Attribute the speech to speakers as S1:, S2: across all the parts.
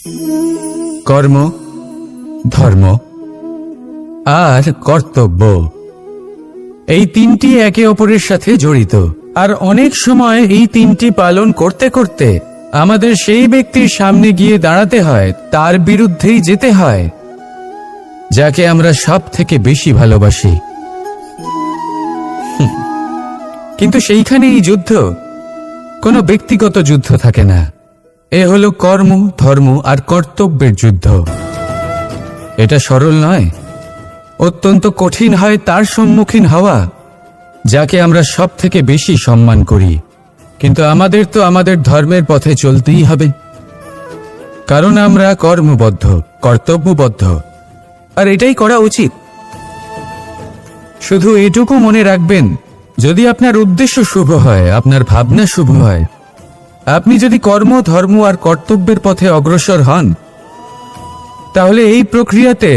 S1: কর্ম, ধর্ম আর কর্তব্য, এই তিনটি একে অপরের সাথে জড়িত। আর অনেক সময় এই তিনটি পালন করতে করতে আমাদের সেই ব্যক্তির সামনে গিয়ে দাঁড়াতে হয়, তার বিরুদ্ধেই যেতে হয়, যাকে আমরা সব থেকে বেশি ভালোবাসি। কিন্তু সেইখানে এই যুদ্ধ কোনো ব্যক্তিগত যুদ্ধ থাকে না। এ হলো কর্ম, ধর্ম আর কর্তব্যের যুদ্ধ। এটা সরল নয়, অত্যন্ত কঠিন হয় তার সম্মুখীন হওয়া যাকে আমরা সব থেকে বেশি সম্মান করি। কিন্তু আমাদের তো আমাদের ধর্মের পথে চলতেই হবে, কারণ আমরা কর্মবদ্ধ, কর্তব্যবদ্ধ, আর এটাই করা উচিত। শুধু এটুকু মনে রাখবেন, যদি আপনার উদ্দেশ্য শুভ হয়, আপনার ভাবনা শুভ হয়, আপনি যদি কর্ম, ধর্ম আর কর্তব্যের পথে অগ্রসর হন, তাহলে এই প্রক্রিয়াতে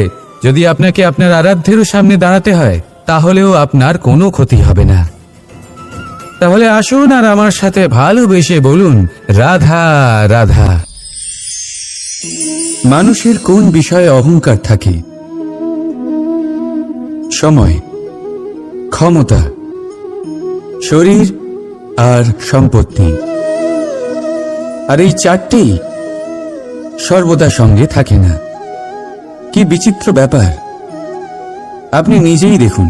S1: যদি আপনাকে আপনার আরাধ্যেরও সামনে দাঁড়াতে হয়, তাহলেও আপনার কোনো ক্ষতি হবে না। তাহলে আসুন আর আমার সাথে ভালোবেসে বলুন, রাধা রাধা। মানুষের কোন বিষয়ে অহংকার থাকে? সময়, ক্ষমতা, শরীর আর সম্পত্তি। আর এই চারটি সর্বদা সঙ্গে থাকে না। কি বিচিত্র ব্যাপার! আপনি নিজেই দেখুন,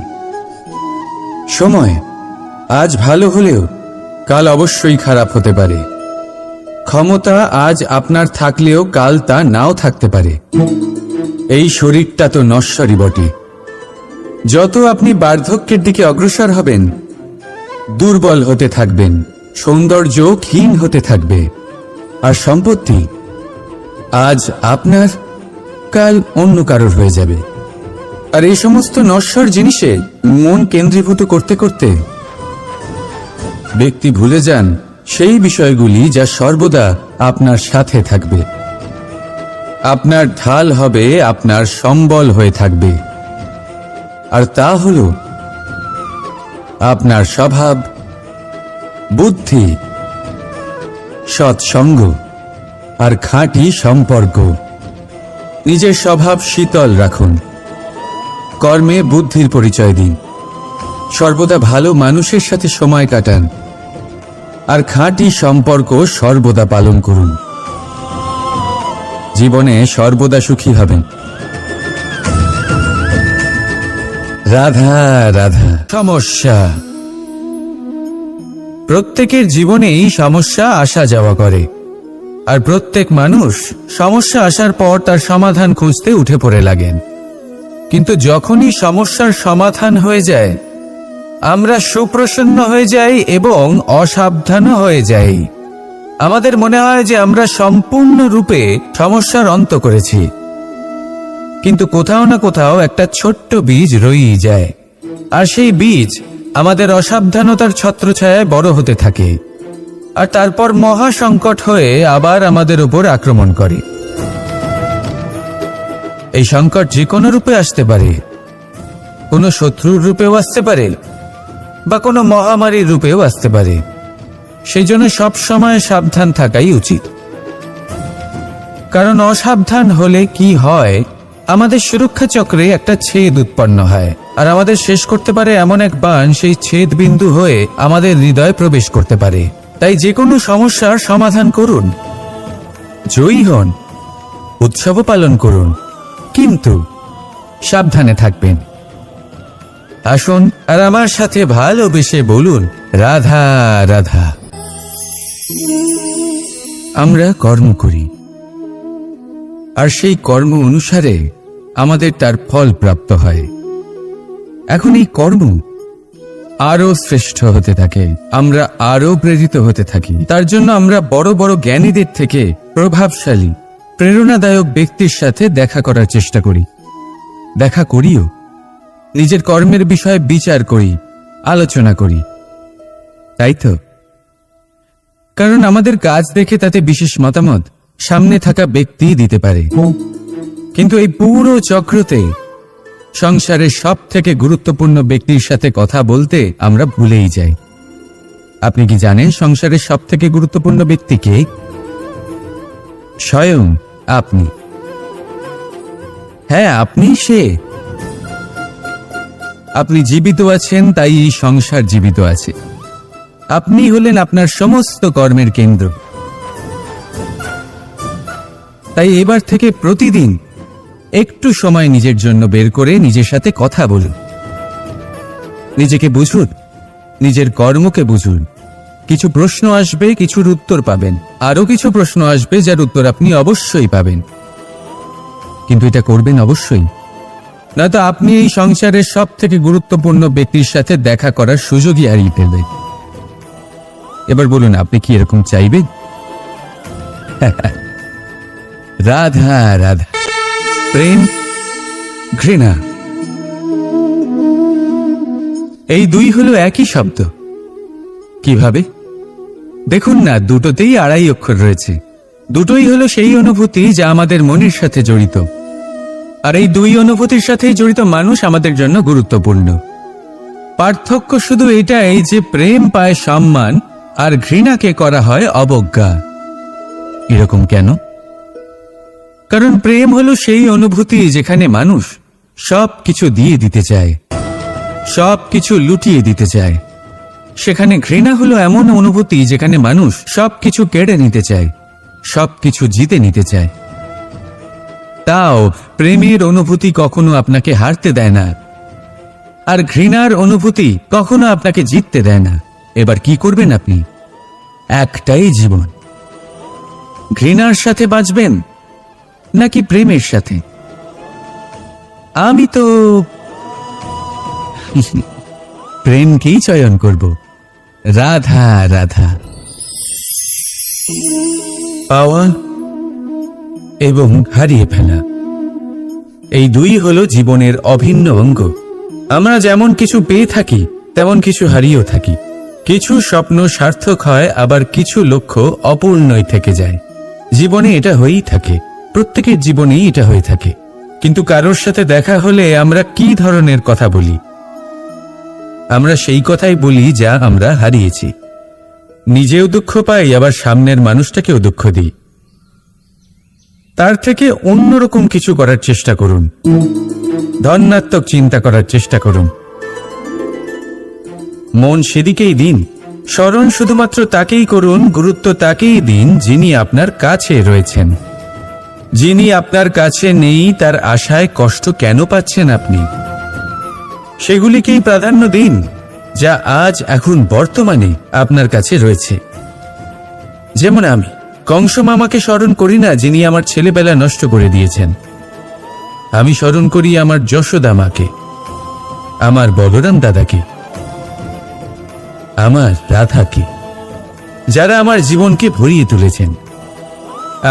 S1: সময় আজ ভালো হলেও কাল অবশ্যই খারাপ হতে পারে। ক্ষমতা আজ আপনার থাকলেও কাল তা নাও থাকতে পারে। এই শরীরটা তো নশ্বরই বটে। যত আপনি বার্ধক্যের দিকে অগ্রসর হবেন, দুর্বল হতে থাকবেন, সৌন্দর্য ক্ষীণ হতে থাকবে। আর সম্পত্তি আজ আপনার, কাল অন্য কারোর হয়ে যাবে। আর এই সমস্ত নশ্বর জিনিসে মন কেন্দ্রীভূত করতে করতে ব্যক্তি ভুলে যান সেই বিষয়গুলি যা সর্বদা আপনার সাথে থাকবে, আপনার ঢাল হবে, আপনার সম্বল হয়ে থাকবে। আর তা হল আপনার স্বভাব, বুদ্ধি, সৎসঙ্গ আর খাঁটি সম্পর্ক। নিজের স্বভাব শীতল রাখুন, কর্মে বুদ্ধির পরিচয় দিন, সর্বদা ভালো মানুষের সাথে সময় কাটান, আর খাঁটি সম্পর্ক সর্বদা পালন করুন। জীবনে সর্বদা সুখী হবেন। রাধা রাধা। সমস্যা, প্রত্যেকের জীবনেই সমস্যা আসা যাওয়া করে, আর প্রত্যেক মানুষ সমস্যা আসার পর তার সমাধান খুঁজতে উঠে পড়ে লাগেন। কিন্তু যখনই সমস্যার সমাধান হয়ে যায়, আমরা সুপ্রসন্ন হয়ে যাই এবং অসাবধানও হয়ে যাই। আমাদের মনে হয় যে আমরা সম্পূর্ণরূপে সমস্যার অন্ত করেছি, কিন্তু কোথাও না কোথাও একটা ছোট্ট বীজ রয়েই যায়, আর সেই বীজ আমাদের অসাবধানতার ছত্রছায়ায় বড় হতে থাকে, আর তারপর মহা সংকট হয়ে আবার আমাদের উপর আক্রমণ করে। এই সংকট যে কোনো রূপে আসতে পারে, কোনো শত্রুর রূপেও আসতে পারে, বা কোনো মহামারীর রূপেও আসতে পারে। সেই জন্য সবসময় সাবধান থাকাই উচিত, কারণ অসাবধান হলে কি হয়, আমাদের সুরক্ষা চক্রে একটা ছেদ উৎপন্ন হয়, আর আমাদের শেষ করতে পারে এমন এক বাণ সেই ছেদ বিন্দু হয়ে আমাদের হৃদয়ে প্রবেশ করতে পারে। তাই যে কোনো সমস্যার সমাধান করুন, জয়ী হন, উৎসবও পালন করুন, কিন্তু সাবধানে থাকবেন। আসুন আর আমার সাথে ভালোবেসে বলুন, রাধা রাধা। আমরা কর্ম করি, আর সেই কর্ম অনুসারে আমাদের তার ফল প্রাপ্ত হয়। এখন এই কর্ম আরো শ্রেষ্ঠ হতে থাকে, আমরা আরো প্রেরিত হতে থাকি। তার জন্য আমরা বড় বড় জ্ঞানীদের থেকে প্রভাবশালী, প্রেরণাদায়ক ব্যক্তির সাথে দেখা করার চেষ্টা করি, দেখা করিও। নিজের কর্মের বিষয়ে বিচার করি, আলোচনা করি, তাই তো? কারণ আমাদের কাজ দেখে তাতে বিশেষ মতামত সামনে থাকা ব্যক্তি দিতে পারে, কিন্তু এই পুরো চক্রতে সংসারের সব থেকে গুরুত্বপূর্ণ ব্যক্তির সাথে কথা বলতে আমরা ভুলেই যাই। আপনি কি জানেন সংসারের সব থেকে গুরুত্বপূর্ণ ব্যক্তি কে? স্বয়ং আপনি, হ্যাঁ আপনি সে। আপনি জীবিত আছেন, তাই এই সংসার জীবিত আছে। আপনি হলেন আপনার সমস্ত কর্মের কেন্দ্র। তাই এবার থেকে প্রতিদিন একটু সময় নিজের জন্য বের করে নিজের সাথে কথা বলুন। নিজেকে বুঝুন, নিজের কর্মকে বুঝুন। কিছু প্রশ্ন আসবে, কিছুর উত্তর পাবেন, আরো কিছু প্রশ্ন আসবে যার উত্তর আপনি অবশ্যই পাবেন। কিন্তু এটা করবেন অবশ্যই, নয়তো আপনি এই সংসারের সব থেকে গুরুত্বপূর্ণ ব্যক্তির সাথে দেখা করার সুযোগই হারিয়ে ফেলবেন। এবার বলুন, আপনি কি এরকম চাইবেন? রাধা রাধা, প্রেম, ঘৃণা, এই দুই হলো একই শব্দ। কিভাবে? দেখুন না, দুটোতেই আড়াই অক্ষর রয়েছে। দুটোই হলো সেই অনুভূতি যা আমাদের মনের সাথে জড়িত, আর এই দুই অনুভূতির সাথেই জড়িত মানুষ আমাদের জন্য গুরুত্বপূর্ণ। পার্থক্য শুধু এটাই যে প্রেম পায় সম্মান আর ঘৃণাকে করা হয় অবজ্ঞা। এরকম কেন? কারণ প্রেম হলো সেই অনুভূতি যেখানে মানুষ সব কিছু দিয়ে দিতে চায়, সব কিছু লুটিয়ে দিতে চায়। সেখানে ঘৃণা হলো এমন অনুভূতি যেখানে মানুষ সব কিছু কেড়ে নিতে চায়, সব কিছু জিতে নিতে চায়। তাও প্রেমের অনুভূতি কখনো আপনাকে হারতে দেয় না, আর ঘৃণার অনুভূতি কখনো আপনাকে জিততে দেয় না। এবার কি করবেন আপনি? একটাই জীবন, ঘৃণার সাথে বাঁচবেন নাকি প্রেমের সাথে? আমি তো প্রেমকেই চয়ন করব। রাধা রাধা। পাওয়া এবং হারিয়ে ফেলা, এই দুই হলো জীবনের অভিন্ন অঙ্গ। আমরা যেমন কিছু পেয়ে থাকি, তেমন কিছু হারিয়েও থাকি। কিছু স্বপ্ন সার্থক হয়, আবার কিছু লক্ষ্য অপূর্ণই থেকে যায়। জীবনে এটা হয়েই থাকে, প্রত্যেকের জীবনেই এটা হয়ে থাকে। কিন্তু কারোর সাথে দেখা হলে আমরা কি ধরনের কথা বলি? আমরা সেই কথাই বলি যা আমরা হারিয়েছি। নিজেও দুঃখ পাই, আবার সামনের মানুষটাকেও দুঃখ দিই। তার থেকে অন্যরকম কিছু করার চেষ্টা করুন, ধনাত্মক চিন্তা করার চেষ্টা করুন। মন সেদিকেই দিন, স্মরণ শুধুমাত্র তাকেই করুন, গুরুত্ব তাকেই দিন যিনি আপনার কাছে রয়েছেন। যিনি আপনার কাছে নেই তার আশায় কষ্ট কেন পাচ্ছেন আপনি? সেগুলিকেই প্রাধান্য দিন যা আজ এখন বর্তমানে আপনার কাছে রয়েছে। যেমন আমি কংস মামাকে স্মরণ করি না, যিনি আমার ছেলেবেলা নষ্ট করে দিয়েছেন। আমি স্মরণ করি আমার যশোদা মাকে, আমার বলরাম দাদাকে, আমার রাধাকে, যারা আমার জীবনকে ভরিয়ে তুলেছেন।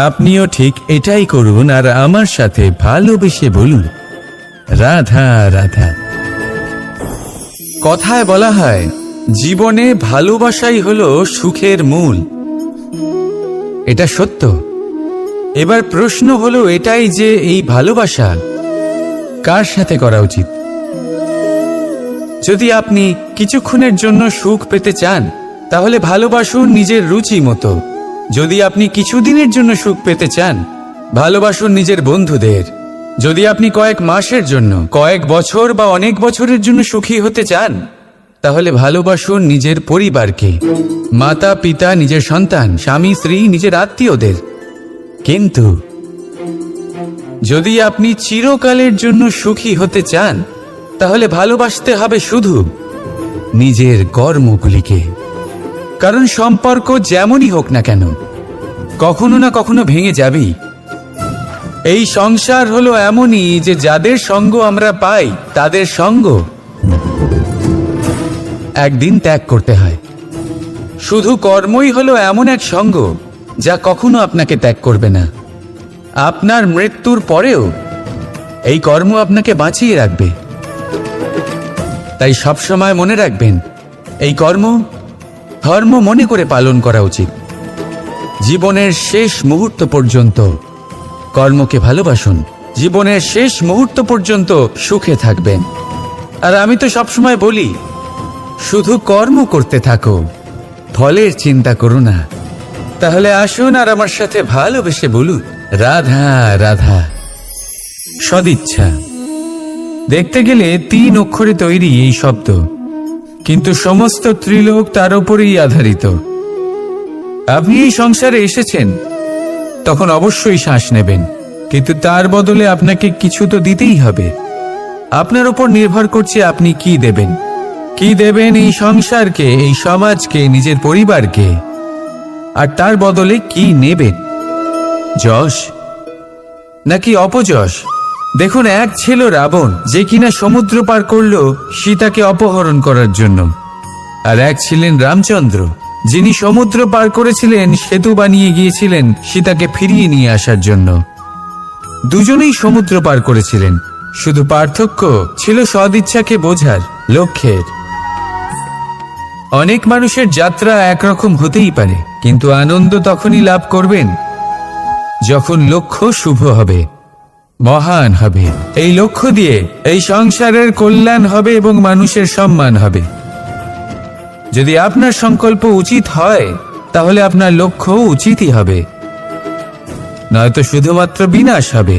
S1: আপনিও ঠিক এটাই করুন, আর আমার সাথে ভালোবেসে বলুন, রাধা রাধা। কথায় বলা হয়, জীবনে ভালোবাসাই হলো সুখের মূল। এটা সত্য। এবার প্রশ্ন হলো এটাই যে এই ভালোবাসা কার সাথে করা উচিত? যদি আপনি কিছুক্ষণের জন্য সুখ পেতে চান, তাহলে ভালোবাসুন নিজের রুচি মতো। যদি আপনি কিছুদিনের জন্য সুখ পেতে চান, ভালোবাসুন নিজের বন্ধুদের। যদি আপনি কয়েক মাসের জন্য, কয়েক বছর বা অনেক বছরের জন্য সুখী হতে চান, তাহলে ভালোবাসুন নিজের পরিবারকে, মাতা পিতা, নিজের সন্তান, স্বামী স্ত্রী, নিজের আত্মীয়দের। কিন্তু যদি আপনি চিরকালের জন্য সুখী হতে চান, তাহলে ভালোবাসতে হবে শুধু নিজের কর্মগুলিকে। কারণ সম্পর্ক যেমনই হোক না কেন, কখনো না কখনো ভেঙে যাবেই। এই সংসার হলো এমনই যে যাদের সঙ্গ আমরা পাই, তাদের সঙ্গ একদিন ত্যাগ করতে হয়। শুধু কর্মই হলো এমন এক সঙ্গ যা কখনো আপনাকে ত্যাগ করবে না। আপনার মৃত্যুর পরেও এই কর্ম আপনাকে বাঁচিয়ে রাখবে। তাই সবসময় মনে রাখবেন, এই কর্ম ধর্ম মনে করে পালন করা উচিত। জীবনের শেষ মুহূর্ত পর্যন্ত কর্মকে ভালোবাসুন, জীবনের শেষ মুহূর্ত পর্যন্ত সুখে থাকবেন। আর আমি তো সবসময় বলি, শুধু কর্ম করতে থাকো, ফলের চিন্তা করো না। তাহলে আসুন আর আমার সাথে ভালোবেসে বলুন, রাধা রাধা, সদিচ্ছা। দেখতে গেলে 3 অক্ষরে তৈরি এই শব্দ, কিন্তু সমস্ত ত্রিলোক তার উপরেই আধারিত। আপনি এই সংসারে এসেছেন, তখন অবশ্যই শ্বাস নেবেন, কিন্তু তার বদলে আপনাকে কিছু তো দিতেই হবে। আপনার উপর নির্ভর করছে আপনি কি দেবেন। কি দেবেন এই সংসারকে, এই সমাজকে, নিজের পরিবারকে, আর তার বদলে কি নেবেন? যশ নাকি অপযশ? দেখুন, এক ছিল রাবণ, যে কিনা সমুদ্র পার করল সীতাকে অপহরণ করার জন্য, আর এক ছিলেন রামচন্দ্র, যিনি সমুদ্র পার করেছিলেন, সেতু বানিয়ে গিয়েছিলেন সীতাকে ফিরিয়ে নিয়ে আসার জন্য। দুজনেই সমুদ্র পার করেছিলেন, শুধু পার্থক্য ছিল সদিচ্ছাকে বোঝার, লক্ষ্যের। অনেক মানুষের যাত্রা একরকম হতেই পারে, কিন্তু আনন্দ তখনই লাভ করবেন যখন লক্ষ্য শুভ হবে, মহান হবে। এই লক্ষ্য দিয়ে এই সংসারের কল্যাণ হবে এবং মানুষের সম্মান হবে। যদি আপনার সংকল্প উচিত হয়, তাহলে আপনার লক্ষ্য উচিতই হবে, নয়তো শুধুমাত্র বিনাশ হবে।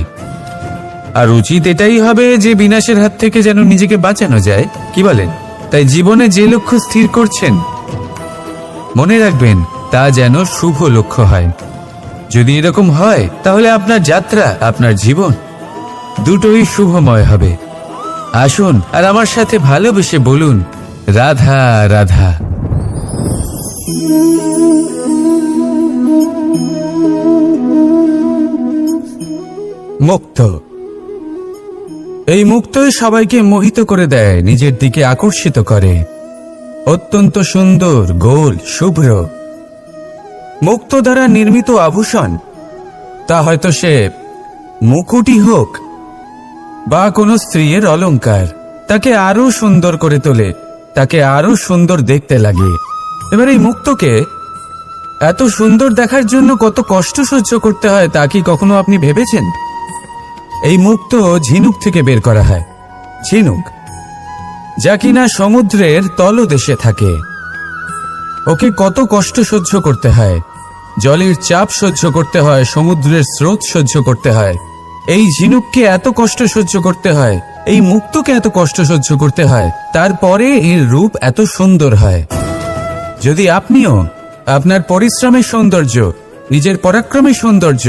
S1: আর উচিত এটাই হবে যে বিনাশের হাত থেকে যেন নিজেকে বাঁচানো যায়, কি বলেন? তাই জীবনে যে লক্ষ্য স্থির করছেন, মনে রাখবেন তা যেন শুভ লক্ষ্য হয়। যদি এরকম হয়, তাহলে আপনার যাত্রা, আপনার জীবন দুটোই শুভময় হবে। আসুন আর আমার সাথে ভালোবেসে বলুন, রাধা রাধা। মুক্ত। এই মুক্তই সবাইকে মোহিত করে দেয়, নিজের দিকে আকর্ষিত করে। অত্যন্ত সুন্দর, গোল, শুভ্র। মুক্ত দ্বারা নির্মিত আভূষণ, তা হয়তো সে মুকুটই হোক বা কোনো স্ত্রীর অলংকার, তাকে আরো সুন্দর করে তোলে, তাকে আরো সুন্দর দেখতে লাগে। এবার এই মুক্তকে এত সুন্দর দেখার জন্য কত কষ্ট সহ্য করতে হয়, তা কি কখনো আপনি ভেবেছেন? এই মুক্ত ঝিনুক থেকে বের করা হয়, ঝিনুক যা কিনা সমুদ্রের তলদেশে থাকে। ওকে কত কষ্ট সহ্য করতে হয়, জলের চাপ সহ্য করতে হয়, সমুদ্রের স্রোত সহ্য করতে হয়। এই ঝিনুককে এত কষ্ট সহ্য করতে হয়, এই মুক্তকে এত কষ্ট সহ্য করতে হয়, তারপরে এর রূপ এত সুন্দর হয়। যদি আপনিও আপনার পরিশ্রমের সৌন্দর্য, নিজের পরাক্রমের সৌন্দর্য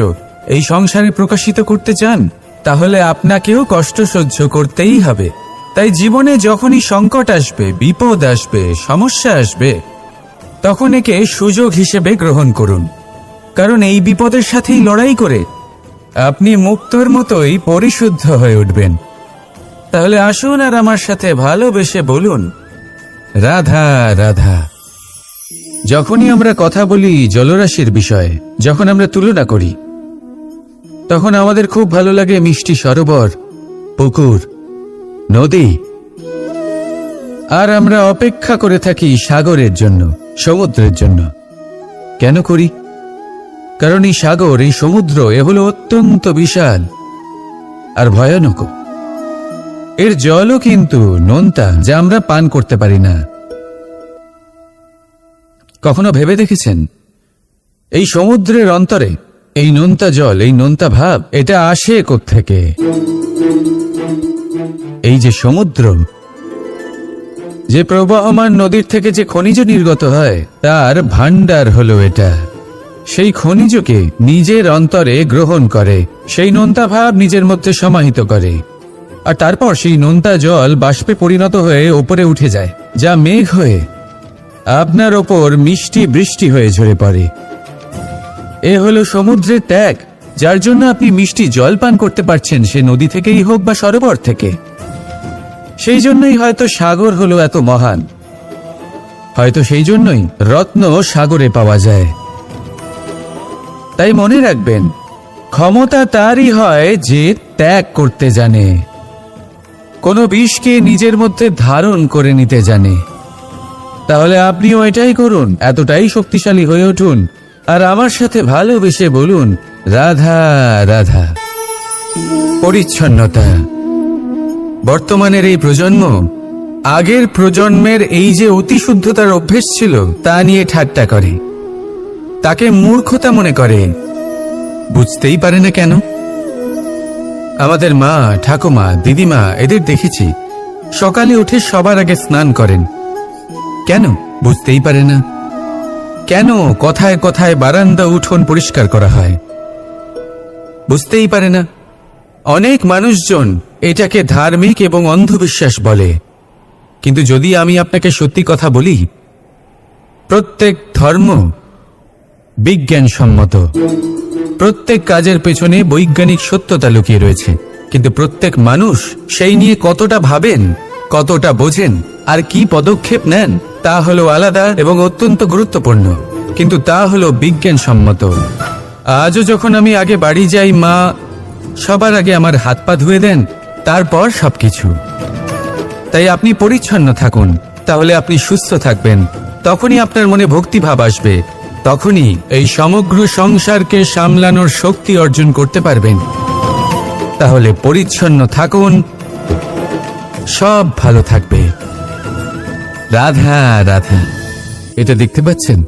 S1: এই সংসারে প্রকাশিত করতে চান, তাহলে আপনাকেও কষ্ট সহ্য করতেই হবে। তাই জীবনে যখনই সংকট আসবে, বিপদ আসবে, সমস্যা আসবে, তখন একে সুযোগ হিসেবে গ্রহণ করুন। কারণ এই বিপদের সাথেই লড়াই করে আপনি মুক্তর মতোই পরিশুদ্ধ হয়ে উঠবেন। তাহলে আসুন আর আমার সাথে ভালোবেসে বলুন, রাধা রাধা। যখনই আমরা কথা বলি জলরাশির বিষয়ে, যখন আমরা তুলনা করি, তখন আমাদের খুব ভালো লাগে মিষ্টি সরোবর, পুকুর, নদী। আর আমরা অপেক্ষা করে থাকি সাগরের জন্য, সমুদ্রের জন্য। কেন করি? কারণ এই সাগর, এই সমুদ্র, এ হলো অত্যন্ত বিশাল আর ভয়ানক। এর জলও কিন্তু নোনতা, যা আমরা পান করতে পারি না। কখনো ভেবে দেখেছেন এই সমুদ্রের অন্তরে এই নোনতা জল, এই নোনতা ভাব, এটা আসে কোত্থেকে? এই যে সমুদ্র, যে প্রবাহমান নদীর থেকে যে খনিজ নির্গত হয়, তার ভান্ডার হলো এটা। সেই খনিজকে নিজের অন্তরে গ্রহণ করে, সেই নোনতা ভাব নিজের মধ্যে সমাহিত করে, আর তারপর সেই নোনতা জল বাষ্পে পরিণত হয়ে ওপরে উঠে যায়, যা মেঘ হয়ে আপনার ওপর মিষ্টি বৃষ্টি হয়ে ঝরে পড়ে। এ হলো সমুদ্রের ত্যাগ, যার জন্য আপনি মিষ্টি জল পান করতে পারছেন, সে নদী থেকেই হোক বা সরোবর থেকে। সেই জন্যই হয়তো সাগর হলো এত মহান, হয়তো সেই জন্যই রত্ন সাগরে পাওয়া যায়। তাই মনে রাখবেন, ক্ষমতা তারই হয় যে ত্যাগ করতে জানে, কোনো বিষকে নিজের মধ্যে ধারণ করে নিতে জানে। তাহলে আপনিও এটাই করুন, এতটাই শক্তিশালী হয়ে উঠুন, আর আমার সাথে ভালোবেসে বলুন, রাধা রাধা। পরিচ্ছন্নতা। বর্তমানের এই প্রজন্ম আগের প্রজন্মের এই যে অতিশুদ্ধতার অভ্যেস ছিল, তা নিয়ে ঠাট্টা করে, তাকে মূর্খতা মনে করে। বুঝতেই পারে না কেন? আমাদের মা, ঠাকুমা, দিদিমা এদের দেখেছি সকালে উঠে সবার আগে স্নান করেন। কেন? বুঝতেই পারে না। কেন কথায় কথায় বারান্দা উঠোন পরিষ্কার করা হয়? বুঝতেই পারে না। অনেক মানুষজন এটাকে ধার্মিক এবং অন্ধবিশ্বাস বলে, কিন্তু যদি আমি আপনাকে সত্যি কথা বলি, প্রত্যেক ধর্ম বিজ্ঞানসম্মত। প্রত্যেক কাজের পেছনে বৈজ্ঞানিক সত্যতা লুকিয়ে রয়েছে, কিন্তু প্রত্যেক মানুষ সেই নিয়ে কতটা ভাবেন, কতটা বোঝেন আর কি পদক্ষেপ নেন তা হলো আলাদা এবং অত্যন্ত গুরুত্বপূর্ণ, কিন্তু তা হলো বিজ্ঞানসম্মত। আজও যখন আমি আগে বাড়ি যাই, মা সবার আগে আমার হাত পা ধুয়ে দেন, তারপর সবকিছু। তাই আপনি পরিচ্ছন্ন থাকুন, তাহলে আপনি সুস্থ থাকবেন। তখনই আপনার মনে ভক্তিভাব আসবে, তখনই এই সমগ্র সংসারকে সামলানোর শক্তি অর্জন করতে পারবেন। তাহলে পরিচ্ছন্ন থাকুন, সব ভালো থাকবে। রাধা রাধা। এটা দেখতে পাচ্ছেন?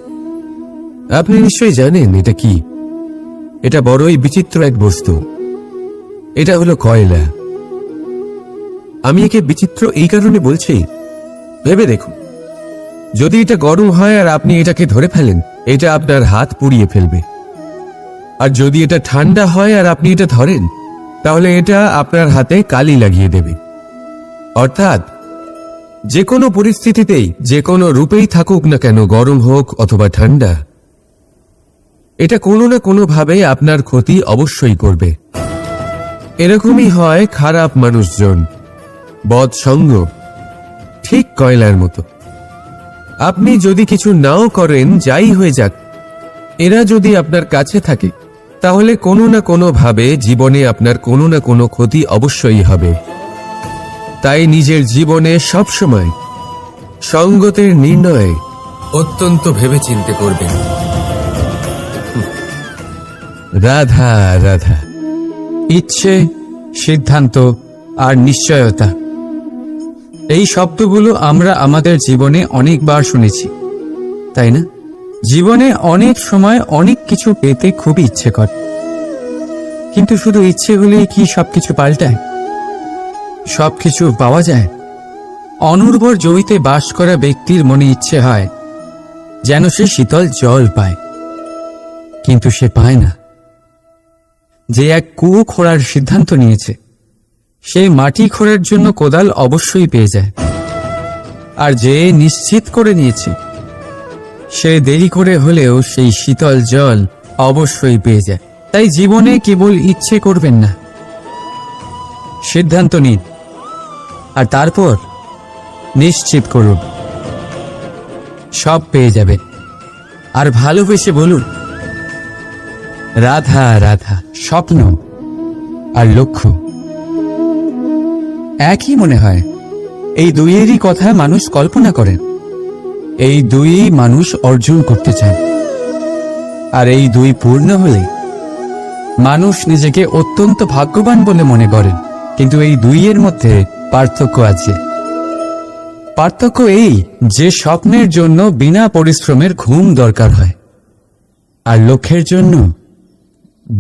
S1: আপনি নিশ্চয়ই জানেন এটা কি। এটা বড়ই বিচিত্র এক বস্তু। এটা হলো কয়লা। আমি একে বিচিত্র এই কারণে বলছি, ভেবে দেখুন, যদি এটা গরম হয় আর আপনি এটাকে ধরে ফেলেন, এটা আপনার হাত পুড়িয়ে ফেলবে। আর যদি এটা ঠান্ডা হয় আর আপনি এটা ধরেন, তাহলে এটা আপনার হাতে কালি লাগিয়ে দেবে। অর্থাৎ যে কোনো পরিস্থিতিতেই, যে কোনো রূপেই থাকুক না কেন, গরম হোক অথবা ঠান্ডা, এটা কোনো না কোনোভাবে আপনার ক্ষতি অবশ্যই করবে। এরকমই হয় খারাপ মানুষজন, বদসঙ্গ, ঠিক কয়লার মতো। আপনি যদি কিছু নাও করেন, যাই হয়ে যাক, এরা যদি আপনার কাছে থাকে, তাহলে কোনো না কোনোভাবে জীবনে আপনার কোনো না কোনো ক্ষতি অবশ্যই হবে। তাই নিজের জীবনে সবসময় সঙ্গতের নির্ণয় অত্যন্ত ভেবেচিন্তে করবেন। রাধা রাধা। ইচ্ছে, সিদ্ধান্ত আর নিশ্চয়তা, এই শব্দগুলো আমরা আমাদের জীবনে অনেকবার শুনেছি, তাই না? জীবনে অনেক সময় অনেক কিছু পেতে খুবই ইচ্ছে করে, কিন্তু শুধু ইচ্ছে হলেই কি সবকিছু পাল্টায়? সবকিছু পাওয়া যায়? অনুর্বর জমিতে বাস করা ব্যক্তির মনে ইচ্ছে হয় যেন সে শীতল জল পায়, কিন্তু সে পায় না। যে এক কুয়ো খোঁড়ার সিদ্ধান্ত নিয়েছে, সেই মাটি খোঁড়ার জন্য কোদাল অবশ্যই পেয়ে যায়। আর যে নিশ্চিত করে নিয়েছে, সে দেরি করে হলেও সেই শীতল জল অবশ্যই পেয়ে যায়। তাই জীবনে কেবল ইচ্ছে করবেন না, সিদ্ধান্ত নিন আর তারপর নিশ্চিত করুন, সব পেয়ে যাবেন। আর ভালোবেসে বলুন, রাধা রাধা। স্বপ্ন আর লক্ষ্য একই মনে হয়। এই দুইয়েরই কথা মানুষ কল্পনা করেন, এই দুই মানুষ অর্জন করতে চান। আর এই দুই পূর্ণ হলে মানুষ নিজেকে অত্যন্ত ভাগ্যবান বলে মনে করেন। কিন্তু এই দুইয়ের মধ্যে পার্থক্য আছে। পার্থক্য এই যে স্বপ্নের জন্য বিনা পরিশ্রমের ঘুম দরকার হয়, আর লক্ষ্যের জন্য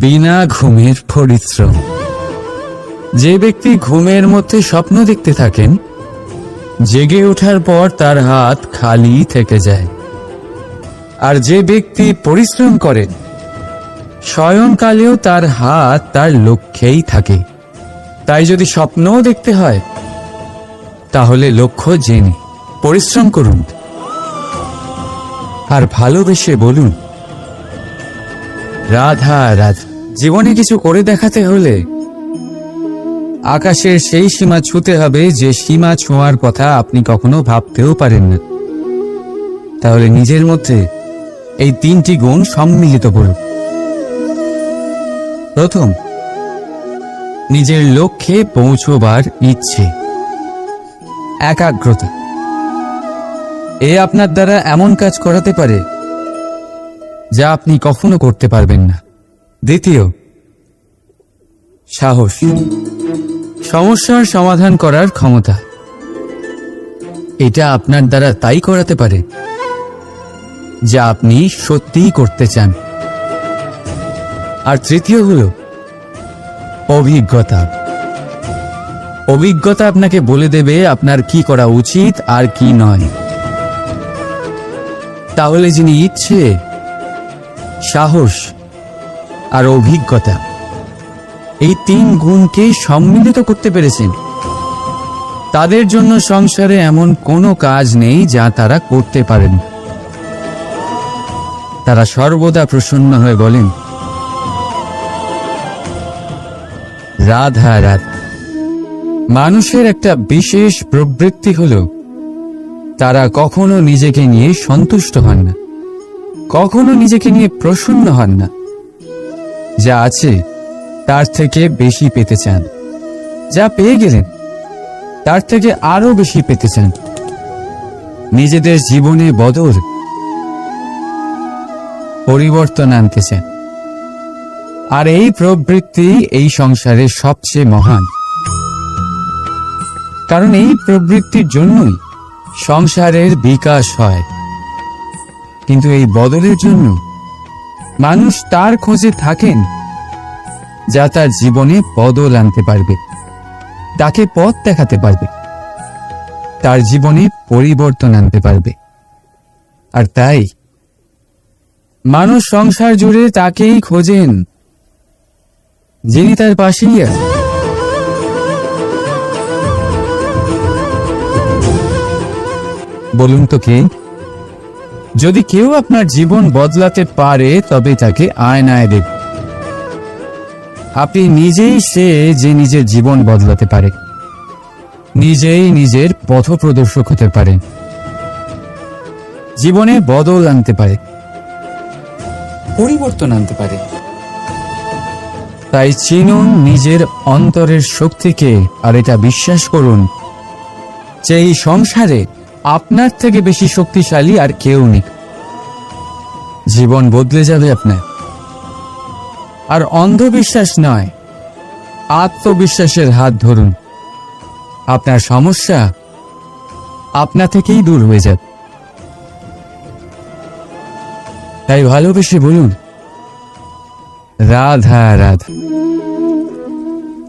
S1: বিনা ঘুমের পরিশ্রম। যে ব্যক্তি ঘুমের মধ্যে স্বপ্ন দেখতে থাকেন, জেগে ওঠার পর তার হাত খালি থেকে যায়। আর যে ব্যক্তি পরিশ্রম করেন, শয়নকালেও তার হাত তার লক্ষ্যেই থাকে। তাই যদি স্বপ্নও দেখতে হয়, তাহলে লক্ষ্য জেনে পরিশ্রম করুন আর ভালোবেসে বলুন, রাধা রাধা। জীবনে কিছু করে দেখাতে হলে আকাশের সেই সীমা ছুঁতে হবে যে সীমা ছোঁয়ার কথা আপনি কখনো ভাবতেও পারেন না। তাহলে নিজের মধ্যে এই তিনটি গুণ সম্মিলিত করুন। প্রথম, নিজের লক্ষ্যে পৌঁছবার ইচ্ছে, একাগ্রতা। এ আপনার দ্বারা এমন কাজ করাতে পারে যা আপনি কখনো করতে পারবেন না। দ্বিতীয়, সাহস, সমস্যার সমাধান করার ক্ষমতা। এটা আপনার দ্বারা তাই করাতে পারে যা আপনি সত্যিই করতে চান। আর তৃতীয় হলো অভিজ্ঞতা। অভিজ্ঞতা আপনাকে বলে দেবে আপনার কি করা উচিত আর কি নয়। তাহলে যিনি ইচ্ছে, সাহস আর অভিজ্ঞতা এই তিন গুণকে সম্মিলিত করতে পেরেছেন, তাদের জন্য সংসারে এমন কোনো কাজ নেই যা তারা করতে পারেন। তারা সর্বদা প্রসন্ন হয়ে বলেন, রাধা রাধা। মানুষের একটা বিশেষ প্রবৃত্তি হলো তারা কখনো নিজেকে নিয়ে সন্তুষ্ট হন না, কখনো নিজেকে নিয়ে প্রসন্ন হন না। যা আছে তার থেকে বেশি পেতে চান, যা পেয়ে গেলেন তার থেকে আরো বেশি পেতে চান। নিজেদের জীবনে বদল, পরিবর্তন আনতে চান। আর এই প্রবৃত্তি এই সংসারের সবচেয়ে মহান, কারণ এই প্রবৃত্তির জন্যই সংসারের বিকাশ হয়। কিন্তু এই বদলের জন্য মানুষ তার খোঁজে থাকেন যা তার জীবনে বদল আনতে পারবে, তাকে পথ দেখাতে পারবে, তার জীবনে পরিবর্তন আনতে পারবে। আর তাই মানুষ সংসার জুড়ে তাকেই খোঁজেন যিনি তার পাশেই আছেন। বলুন তো কে? যদি কেউ আপনার জীবন বদলাতে পারে তবে তাকে আয়নায় দেখুন। আপনি নিজেই সে যে নিজের জীবন বদলাতে পারে, নিজেই নিজের পথপ্রদর্শক হতে পারে, জীবনে বদল আনতে পারে, পরিবর্তন আনতে পারে। তাই চিনুন নিজের অন্তরের শক্তিকে, আর এটা বিশ্বাস করুন যে এই সংসারে আপনার থেকে বেশি শক্তিশালী আর কেউ নেই। জীবন বদলে যাবে আপনার। আর অন্ধবিশ্বাস নয়, আত্মবিশ্বাসের হাত ধরুন। আপনার সমস্যা আপনা থেকেই দূর হয়ে যাবে। তাই ভালোবেসে বলুন, রাধা রাধা।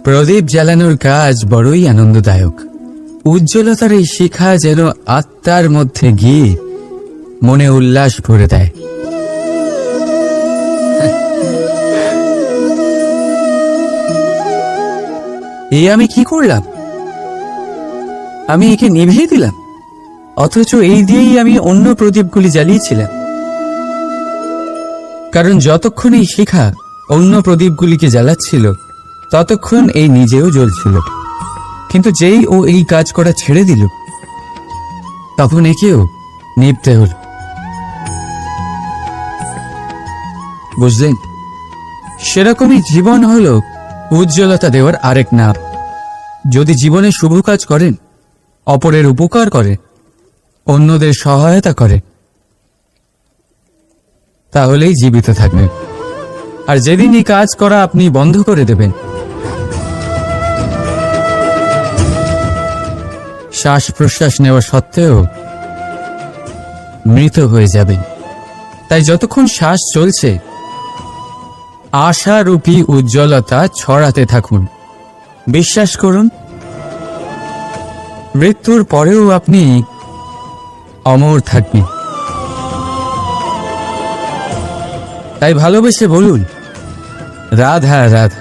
S1: প্রদীপ জ্বালানোর কাজ বড়ই আনন্দদায়ক। উজ্জ্বলতার এই শিখা যেন আত্মার মধ্যে গিয়ে মনে উল্লাস ভরে দেয়। এই আমি কি করলাম? আমি একে নিভিয়ে দিলাম, অথচ এই দিয়েই আমি অন্য প্রদীপগুলি জ্বালিয়েছিলাম। কারণ যতক্ষণ এই শিখা অন্য প্রদীপগুলিকে জ্বালাচ্ছিল ততক্ষণ এই নিজেও জ্বলছিল। কিন্তু যেই ও এই কাজ করা ছেড়ে দিল তখন একেও নিভতে হল। বুঝলেন? সেরকমই জীবন হলো উজ্জ্বলতা দেওয়ার আরেক নাম। যদি জীবনে শুভ কাজ করেন, অপরের উপকার করে, অন্যদের সহায়তা করে, তাহলেই জীবিত থাকবেন। আর যেদিন এই কাজ করা আপনি বন্ধ করে দেবেন, শ্বাস প্রশ্বাস নেওয়া সত্ত্বেও মৃত হয়ে যাবেন। তাই যতক্ষণ শ্বাস চলছে আশারূপী উজ্জ্বলতা ছড়াতে থাকুন। বিশ্বাস করুন, মৃত্যুর পরেও আপনি অমর থাকবেন। তাই ভালোবেসে বলুন, রাধা রাধা।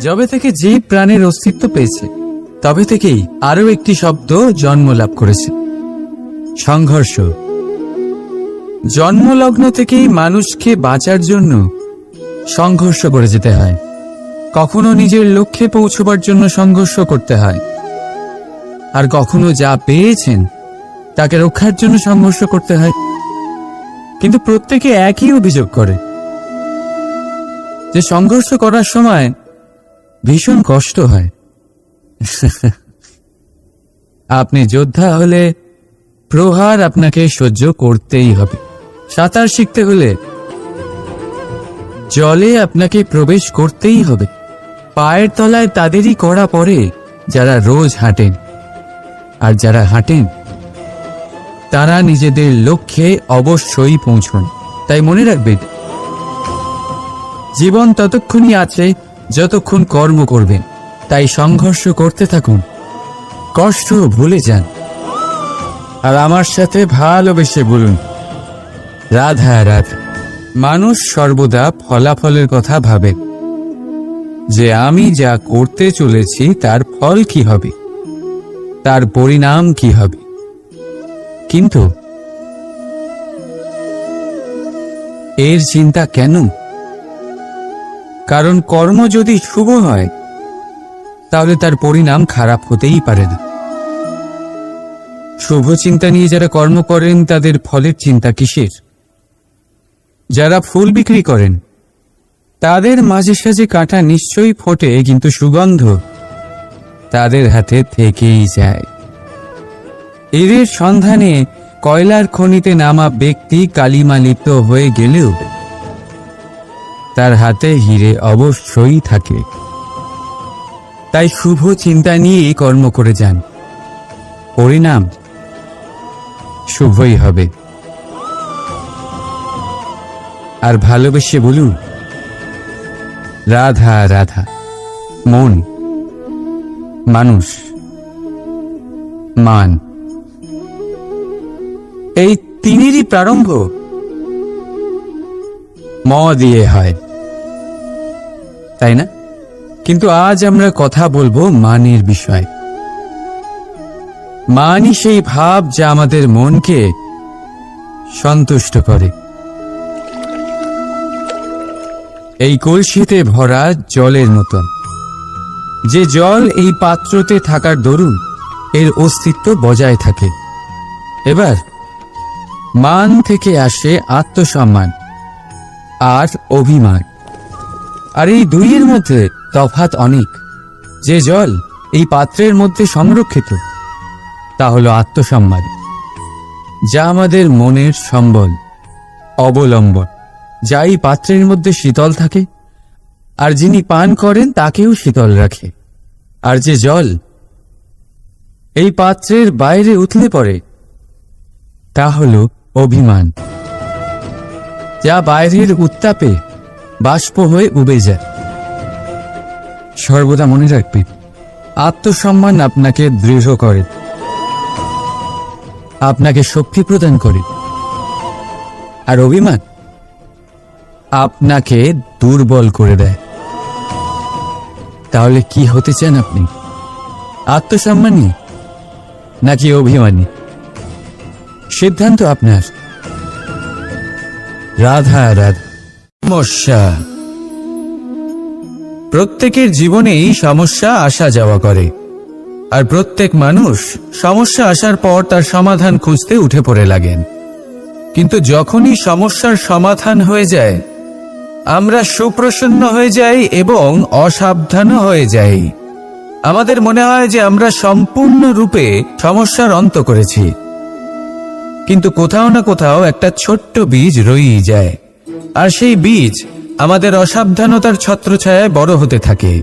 S1: যবে থেকে যে প্রাণের অস্তিত্ব পেয়েছে তবে থেকেই আরো একটি শব্দ জন্ম লাভ করেছে, সংঘর্ষ। জন্মলগ্ন থেকেই মানুষকে বাঁচার জন্য সংঘর্ষ করে যেতে হয়। কখনো নিজের লক্ষ্যে পৌঁছবার জন্য সংঘর্ষ করতে হয়, আর কখনো যা পেয়েছেন তাকে রক্ষার জন্য সংঘর্ষ করতে হয়। কিন্তু প্রত্যেকে একই অভিযোগ করে যে সংঘর্ষ করার সময় ভীষণ কষ্ট হয়। আপনি যোদ্ধা হলে প্রহার আপনাকে সহ্য করতেই হবে। সাঁতার শিখতে হলে জলে আপনাকে প্রবেশ করতেই হবে। পায়ের তলায় তাদেরই কড়া পড়ে যারা রোজ হাঁটেন, আর যারা হাঁটেন তারা নিজেদের লক্ষ্যে অবশ্যই পৌঁছন। তাই মনে রাখবেন, জীবন ততক্ষণই আছে যতক্ষণ কর্ম করবেন, তাই সংঘর্ষ করতে থাকুন, কষ্ট ভুলে যান, আর আমার সাথে ভালোবেসে বলুন রাধা রাধা। মানুষ সর্বদা ফলাফলের কথা ভাবে, যে আমি যা করতে চলেছি তার ফল কি হবে, তার পরিণাম কি হবে। কিন্তু এর চিন্তা কেন? কারণ কর্ম যদি শুভ হয় তাহলে তার পরিণাম খারাপ হতেই পারে না। শুভ চিন্তা নিয়ে যারা কর্ম করেন তাদের ফলের চিন্তা কিসের? যারা ফুল বিক্রি করেন তাদের মাঝে সাঝে কাঁটা নিশ্চয়ই ফোটে, কিন্তু সুগন্ধ তাদের হাতে থেকেই যায়। এদের সন্ধানে কয়লার খনিতে নামা ব্যক্তি কালিমা লিপ্ত হয়ে গেলেও তার হাতে হিরে অবশ্যই থাকে। তাই শুভ চিন্তা নিয়ে কর্ম করে যান, পরিণাম শুভই হবে। আর ভালোবেসে বলুন রাধা রাধা। মন, মানুষ, মান, এই তিনেরই প্রারম্ভ ম দিয়ে হয়, তাই না? কিন্তু আজ আমরা কথা বলবো মানের বিষয়। মানই সেই ভাব যা আমাদের মনকে সন্তুষ্ট করে। এই কলসিতে ভরা জলের মতন, যে জল এই পাত্রতে থাকার দরুন এর অস্তিত্ব বজায় থাকে। এবার মান থেকে আসে আত্মসম্মান আর অভিমান, আর এই দুইয়ের মধ্যে তফাৎ অনেক। যে জল এই পাত্রের মধ্যে সংরক্ষিত তা হলো আত্মসম্মান, যা আমাদের মনের সম্বল, অবলম্বন, যা এই পাত্রের মধ্যে শীতল থাকে আর যিনি পান করেন তাকেও শীতল রাখে। আর যে জল এই পাত্রের বাইরে উথলে পড়ে তা হলো অভিমান, যা বাইরের উত্তাপে বাষ্প হয়ে উবে যায়। সর্বদা মনে রাখবে, আত্মসম্মান আপনাকে দৃঢ় করে, আপনাকে শক্তি প্রদান করে, আর অভিমান আপনাকে দুর্বল করে দেয়। তাহলে কি হতে চান আপনি? আত্মসম্মানী নাকি অভিমানী? সিদ্ধান্ত আপনার। রাধা রাধা। সমস্যা, প্রত্যেকের জীবনেই সমস্যা আসা যাওয়া করে, আর প্রত্যেক মানুষ সমস্যা আসার পর তার সমাধান খুঁজতে উঠে পড়ে লাগেন। কিন্তু যখনই সমস্যার সমাধান হয়ে যায় আমরা সুপ্রসন্ন হয়ে যাই এবং অসাবধান হয়ে যাই। আমাদের মনে হয় যে আমরা সম্পূর্ণরূপে সমস্যার অন্ত করেছি, কিন্তু কোথাও না কোথাও একটা ছোট্ট বীজ রয়েই যায়, আর সেই বীজ আমাদের অসাবধানতার ছত্রছায়ায় বড় হতে থাকে,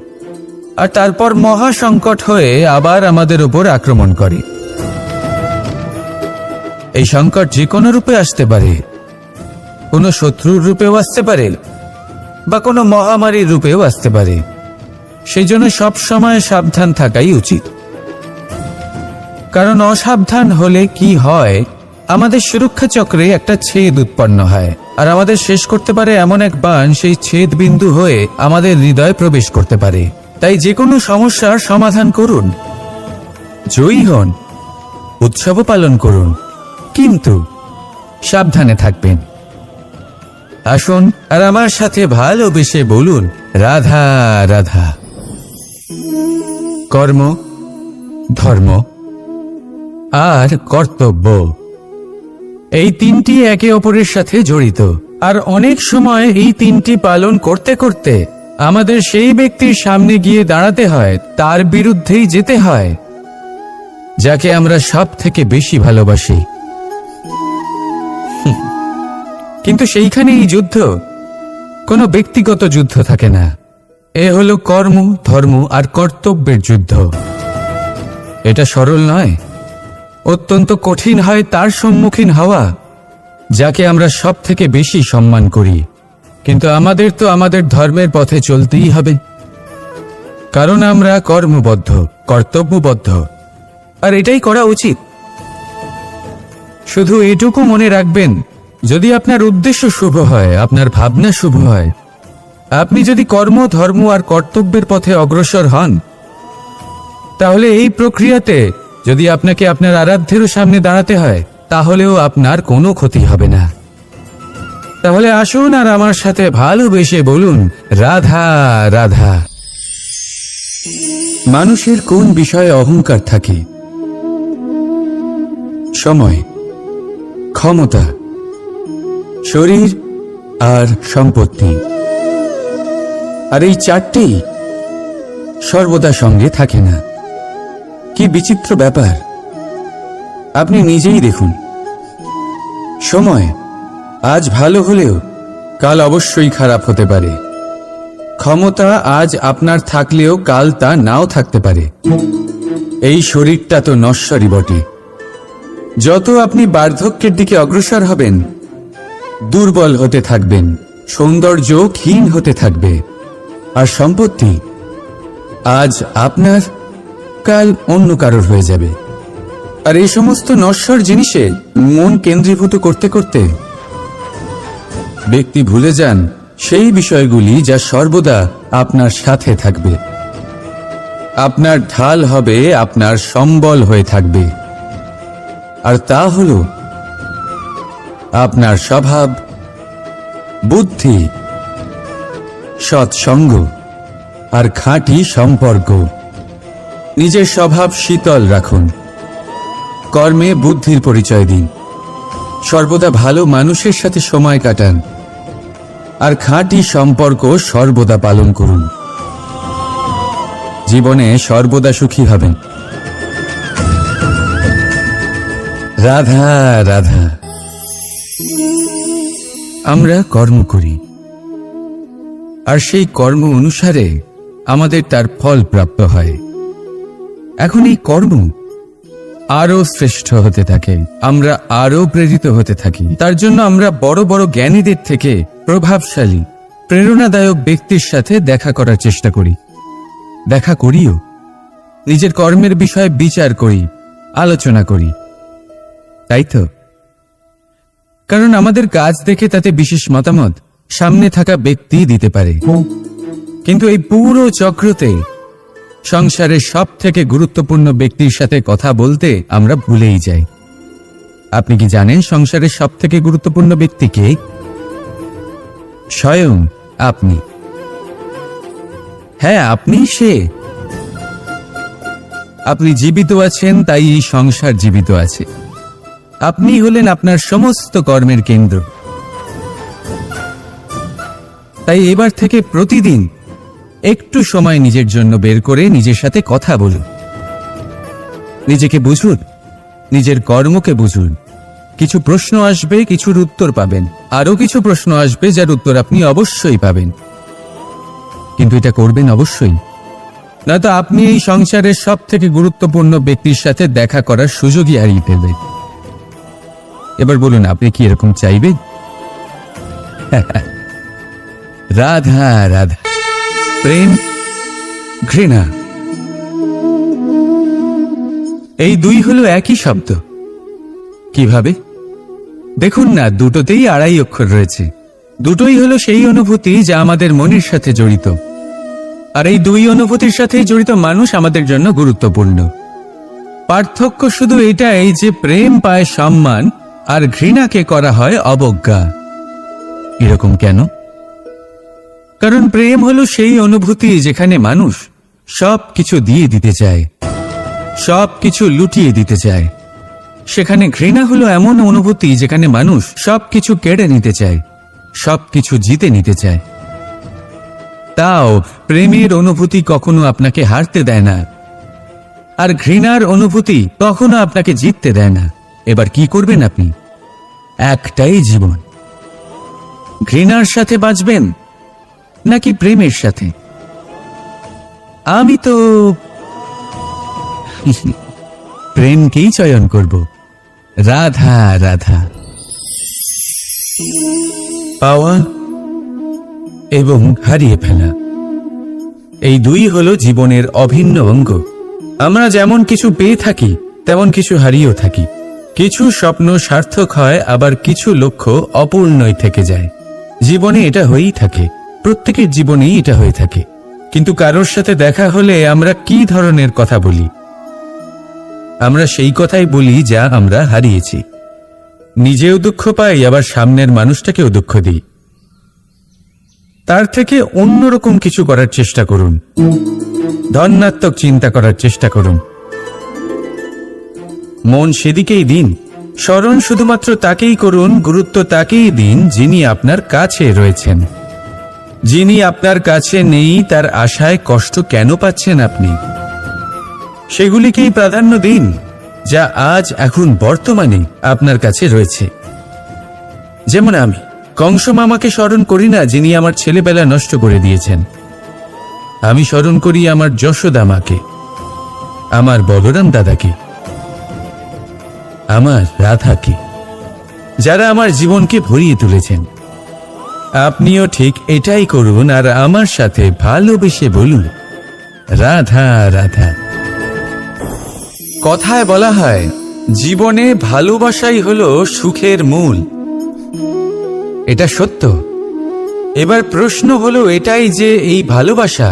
S1: আর তারপর মহা সংকট হয়ে আবার আমাদের উপর আক্রমণ করে। এই সংকট যে কোনো রূপে আসতে পারে, কোনো শত্রুর রূপেও আসতে পারে, বা কোনো মহামারীর রূপেও আসতে পারে। সেই জন্য সবসময় সাবধান থাকাই উচিত, কারণ অসাবধান হলে কি হয়, আমাদের সুরক্ষা চক্রে একটা ছেদ উৎপন্ন হয়, আর আমাদের শেষ করতে পারে এমন এক বাণ সেই ছেদ বিন্দু হয়ে আমাদের হৃদয়ে প্রবেশ করতে পারে। তাই যে কোনো সমস্যার সমাধান করুন, জয়ী হন, উৎসব পালন করুন, কিন্তু সাবধানে থাকবেন। আসুন আর আমার সাথে ভালোবেসে বলুন রাধা রাধা। কর্ম, ধর্ম আর কর্তব্য, এই তিনটি একে অপরের সাথে জড়িত, আর অনেক সময় এই তিনটি পালন করতে করতে আমাদের সেই ব্যক্তির সামনে গিয়ে দাঁড়াতে হয়, তার বিরুদ্ধেই যেতে হয়, যাকে আমরা সব থেকে বেশি ভালোবাসি। কিন্তু সেইখানে এই যুদ্ধ কোনো ব্যক্তিগত যুদ্ধ থাকে না, এ হলো কর্ম, ধর্ম আর কর্তব্যের যুদ্ধ। এটা সরল নয়, অত্যন্ত কঠিন হয় তার সম্মুখীন হওয়া যাকে আমরা সব থেকে বেশি সম্মান করি, কিন্তু আমাদের তো আমাদের ধর্মের পথে চলতেই হবে, কারণ আমরা কর্মবদ্ধ, কর্তব্যবদ্ধ, আর এটাই করা উচিত। শুধু এটুকু মনে রাখবেন, যদি আপনার উদ্দেশ্য শুভ হয়, আপনার ভাবনা শুভ হয়, আপনি যদি কর্ম, ধর্ম আর কর্তব্যের পথে অগ্রসর হন, তাহলে এই প্রক্রিয়াতে যদি আপনাকে আপনার আরাধ্যেরও সামনে দাঁড়াতে হয়, তাহলেও আপনার কোনো ক্ষতি হবে না। তাহলে আসুন আর আমার সাথে ভালোবেসে বলুন, রাধা রাধা। মানুষের কোন বিষয়ে অহংকার থাকে? সময়, ক্ষমতা, শরীর আর সম্পত্তি। আর এই চারটি সর্বদা সঙ্গে থাকে না। কি বিচিত্র ব্যাপার! আপনি নিজেই দেখুন। সময় আজ ভালো হলেও কাল অবশ্যই খারাপ হতে পারে। ক্ষমতা আজ আপনার থাকলেও কাল তা নাও থাকতে পারে। এই শরীরটা তো নশ্বরই বটে। যত আপনি বার্ধক্যের দিকে অগ্রসর হবেন, দুর্বল হতে থাকবেন, সৌন্দর্য ক্ষীণ হতে থাকবে। আর সম্পত্তি আজ আপনার, কাল অন্য কারোর হয়ে যাবে। আর এই সমস্ত নশ্বর জিনিসে মন কেন্দ্রীভূত করতে করতে ব্যক্তি ভুলে যান সেই বিষয়গুলি যা সর্বদা আপনার সাথে থাকবে, আপনার ঢাল হবে, আপনার সম্বল হয়ে থাকবে। আর তা হল আপনার স্বভাব, বুদ্ধি, সৎসঙ্গ আর খাঁটি সম্পর্ক। নিজের স্বভাব শীতল রাখুন, কর্মে বুদ্ধির পরিচয় দিন, সর্বদা ভালো মানুষের সাথে সময় কাটান, আর খাঁটি সম্পর্ক সর্বদা পালন করুন। জীবনে সর্বদা সুখী হবেন। রাধা রাধা। আমরা কর্ম করি, আর সেই কর্ম অনুসারে আমাদের তার ফল প্রাপ্ত হয়। এখন এই কর্ম আরো শ্রেষ্ঠ হতে থাকে, আমরা আরো প্রেরিত হতে থাকি। তার জন্য আমরা বড় বড় জ্ঞানীদের থেকে প্রভাবশালী, প্রেরণাদায়ক ব্যক্তির সাথে দেখা করার চেষ্টা করি, দেখা করিও। নিজের কর্মের বিষয়ে বিচার করি, আলোচনা করি, তাই তো? কারণ আমাদের কাজ দেখে তাতে বিশেষ মতামত সামনে থাকা ব্যক্তি দিতে পারে। কিন্তু এই পুরো চক্রতে সংসারের সব থেকে গুরুত্বপূর্ণ ব্যক্তির সাথে কথা বলতে আমরা ভুলেই যাই। আপনি কি জানেন সংসারের সব থেকে গুরুত্বপূর্ণ ব্যক্তি কে? স্বয়ং আপনি। হ্যাঁ, আপনি সে। আপনি জীবিত আছেন, তাই এই সংসার জীবিত আছে। আপনি হলেন আপনার সমস্ত কর্মের কেন্দ্র। তাই এবার থেকে প্রতিদিন একটু সময় নিজের জন্য বের করে নিজের সাথে কথা বলুন। নিজেকে বুঝুন, নিজের কর্মকে বুঝুন। কিছু প্রশ্ন আসবে, কিছুর উত্তর পাবেন, আরো কিছু প্রশ্ন আসবে যার উত্তর আপনি অবশ্যই পাবেন। কিন্তু এটা করবেন অবশ্যই, নয়তো আপনি এই সংসারের সব থেকে গুরুত্বপূর্ণ ব্যক্তির সাথে দেখা করার সুযোগই হারিয়ে ফেলবেন। এবার বলুন, আপনি কি এরকম চাইবেন? রাধা রাধা। প্রেম, ঘৃণা, এই দুই হলো একই শব্দ। কিভাবে? দেখুন না, দুটোতেই আড়াই অক্ষর রয়েছে। দুটোই হলো সেই অনুভূতি যা আমাদের মনের সাথে জড়িত। আর এই দুই অনুভূতির সাথেই জড়িত মানুষ আমাদের জন্য গুরুত্বপূর্ণ। পার্থক্য শুধু এটাই যে প্রেম পায় সম্মান, আর ঘৃণাকে করা হয় অবজ্ঞা। এরকম কেন? কারণ প্রেম হলো সেই অনুভূতি যেখানে মানুষ সব কিছু দিয়ে দিতে চায়, সব কিছু লুটিয়ে দিতে চায়। সেখানে ঘৃণা হলো এমন অনুভূতি যেখানে মানুষ সব কিছু কেড়ে নিতে চায়, সব কিছু জিতে নিতে চায়। তাও প্রেমের অনুভূতি কখনো আপনাকে হারতে দেয় না, আর ঘৃণার অনুভূতি কখনো আপনাকে জিততে দেয় না। এবার কি করবেন আপনি? একটাই জীবন। ঘৃণার সাথে বাঁচবেন নাকি প্রেমের সাথে? আমি তো প্রেমকেই চয়ন করব। রাধা রাধা। পাওয়া এবং হারিয়ে ফেলা। এই দুই হলো জীবনের অভিন্ন অঙ্গ। আমরা যেমন কিছু পেয়ে থাকি তেমন কিছু হারিয়েও থাকি। কিছু স্বপ্ন সার্থক হয়, আবার কিছু লক্ষ্য অপূর্ণই থেকে যায়। জীবনে এটা হয়েই থাকে, প্রত্যেকের জীবনেই এটা হয়ে থাকে। কিন্তু কারোর সাথে দেখা হলে আমরা কি ধরনের কথা বলি? আমরা সেই কথাই বলি যা আমরা হারিয়েছি। নিজেও দুঃখ পাই, আবার সামনের মানুষটাকেও দুঃখ দিই। তার থেকে অন্যরকম কিছু করার চেষ্টা করুন, ধনাত্মক চিন্তা করার চেষ্টা করুন। মন সেদিকেই দিন, স্মরণ শুধুমাত্র তাকেই করুন, গুরুত্ব তাকেই দিন যিনি আপনার কাছে রয়েছেন। যিনি আপনার কাছে নেই তার আশায় কষ্ট কেন পাচ্ছেন আপনি? সেগুলিকেই প্রাধান্য দিন যা আজ এখন বর্তমানে আপনার কাছে রয়েছে। যেমন আমি কংস মামাকে স্মরণ করি না, যিনি আমার ছেলেবেলা নষ্ট করে দিয়েছেন। আমি স্মরণ করি আমার যশোদা মাকে, আমার বলরাম দাদাকে, আমার রাধাকে, যারা আমার জীবনকে ভরিয়ে তুলেছেন। আপনিও ঠিক এটাই করুন আর আমার সাথে ভালোবেসে বলুন, রাধা রাধা। কথায় বলা হয়, জীবনে ভালোবাসাই হলো সুখের মূল। এটা সত্য। এবার প্রশ্ন হলো এটাই যে এই ভালোবাসা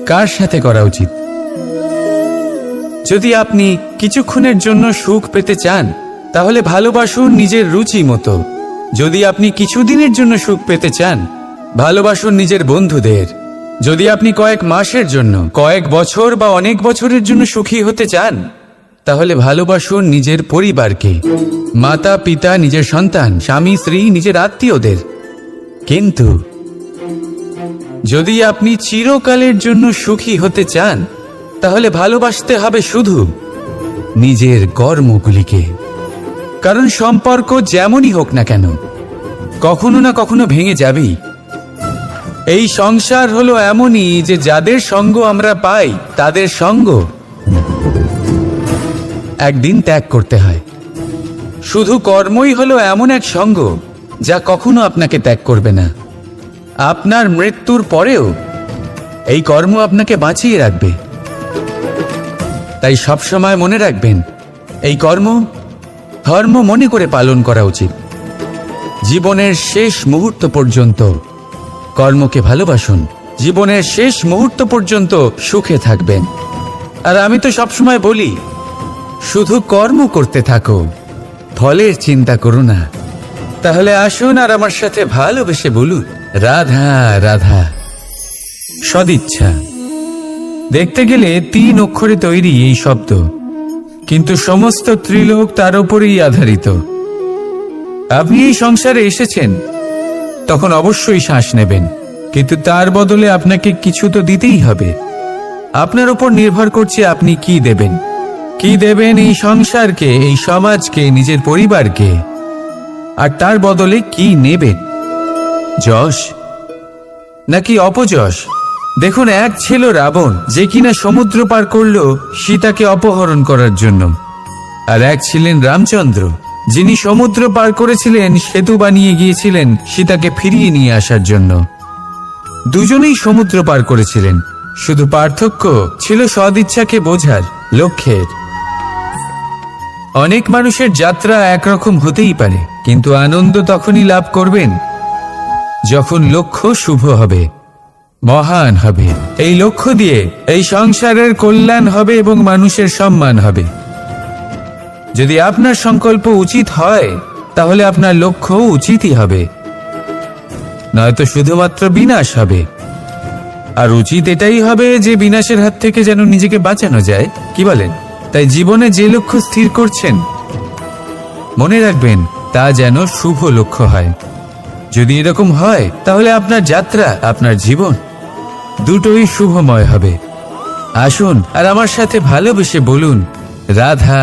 S1: কার সাথে করা উচিত? যদি আপনি কিছুক্ষণের জন্য সুখ পেতে চান তাহলে ভালোবাসুন নিজের রুচি মতো। যদি আপনি কিছুদিনের জন্য সুখ পেতে চান ভালোবাসুন নিজের বন্ধুদের। যদি আপনি কয়েক মাসের জন্য, কয়েক বছর বা অনেক বছরের জন্য সুখী হতে চান তাহলে ভালোবাসুন নিজের পরিবারকে, মাতা পিতা, নিজের সন্তান, স্বামী স্ত্রী, নিজের আত্মীয়দের। কিন্তু যদি আপনি চিরকালের জন্য সুখী হতে চান তাহলে ভালোবাসতে হবে শুধু নিজের কর্মগুলিকে। কারণ সম্পর্ক যেমনই হোক না কেন কখনো না কখনো ভেঙে যাবেই। এই সংসার হলো এমনই যে যাদের সঙ্গ আমরা পাই তাদের সঙ্গ একদিন ত্যাগ করতে হয়। শুধু কর্মই হলো এমন এক সঙ্গ যা কখনো আপনাকে ত্যাগ করবে না। আপনার মৃত্যুর পরেও এই কর্ম আপনাকে বাঁচিয়ে রাখবে। তাই সবসময় মনে রাখবেন, এই কর্ম ধর্ম মনে করে পালন করা উচিত। জীবনের শেষ মুহূর্ত পর্যন্ত কর্মকে ভালোবাসুন, জীবনের শেষ মুহূর্ত পর্যন্ত সুখে থাকবেন। আর আমি তো সবসময় বলি, শুধু কর্ম করতে থাকো, ফলের চিন্তা করো না। তাহলে আসুন আর আমার সাথে ভালোবেসে বলুন, রাধা রাধা। সদিচ্ছা। দেখতে গেলে 3 অক্ষরে তৈরি এই শব্দ, কিন্তু সমস্ত ত্রিলোক তার উপরেই আধারিত। আপনি এই সংসারে এসেছেন তখন অবশ্যই শ্বাস নেবেন, কিন্তু তার বদলে আপনাকে কিছু তো দিতেই হবে। আপনার উপর নির্ভর করছে আপনি কি দেবেন। কি দেবেন এই সংসারকে, এই সমাজকে, নিজের পরিবারকে, আর তার বদলে কি নেবেন? যশ নাকি অপযশ? দেখুন, এক ছিল রাবণ, যে কিনা সমুদ্র পার করল সীতাকে অপহরণ করার জন্য। আর এক ছিলেন রামচন্দ্র, যিনি সমুদ্র পার করেছিলেন, সেতু বানিয়ে গিয়েছিলেন সীতাকে ফিরিয়ে নিয়ে আসার জন্য। দুজনেই সমুদ্র পার করেছিলেন, শুধু পার্থক্য ছিল সদিচ্ছাকে বোঝার, লক্ষ্যের। অনেক মানুষের যাত্রা একরকম হতেই পারে, কিন্তু আনন্দ তখনই লাভ করবেন যখন লক্ষ্য শুভ হবে, মহান হবে। এই লক্ষ্য দিয়ে এই সংসারের কল্যাণ হবে এবং মানুষের সম্মান হবে। যদি আপনার সংকল্প উচিত হয় তাহলে আপনার লক্ষ্য উচিতই হবে, নয়তো শুধুমাত্র বিনাশ হবে। আর উচিত এটাই হবে যে বিনাশের হাত থেকে যেন নিজেকে বাঁচানো যায়, কি বলেন? তাই জীবনে যে লক্ষ্য স্থির করছেন মনে রাখবেন তা যেন শুভ লক্ষ্য হয়। যদি এরকম হয় তাহলে আপনার যাত্রা, আপনার জীবন দুটোই শুভময় হবে। আসুন আর আমার সাথে ভালোবেসে বলুন, রাধা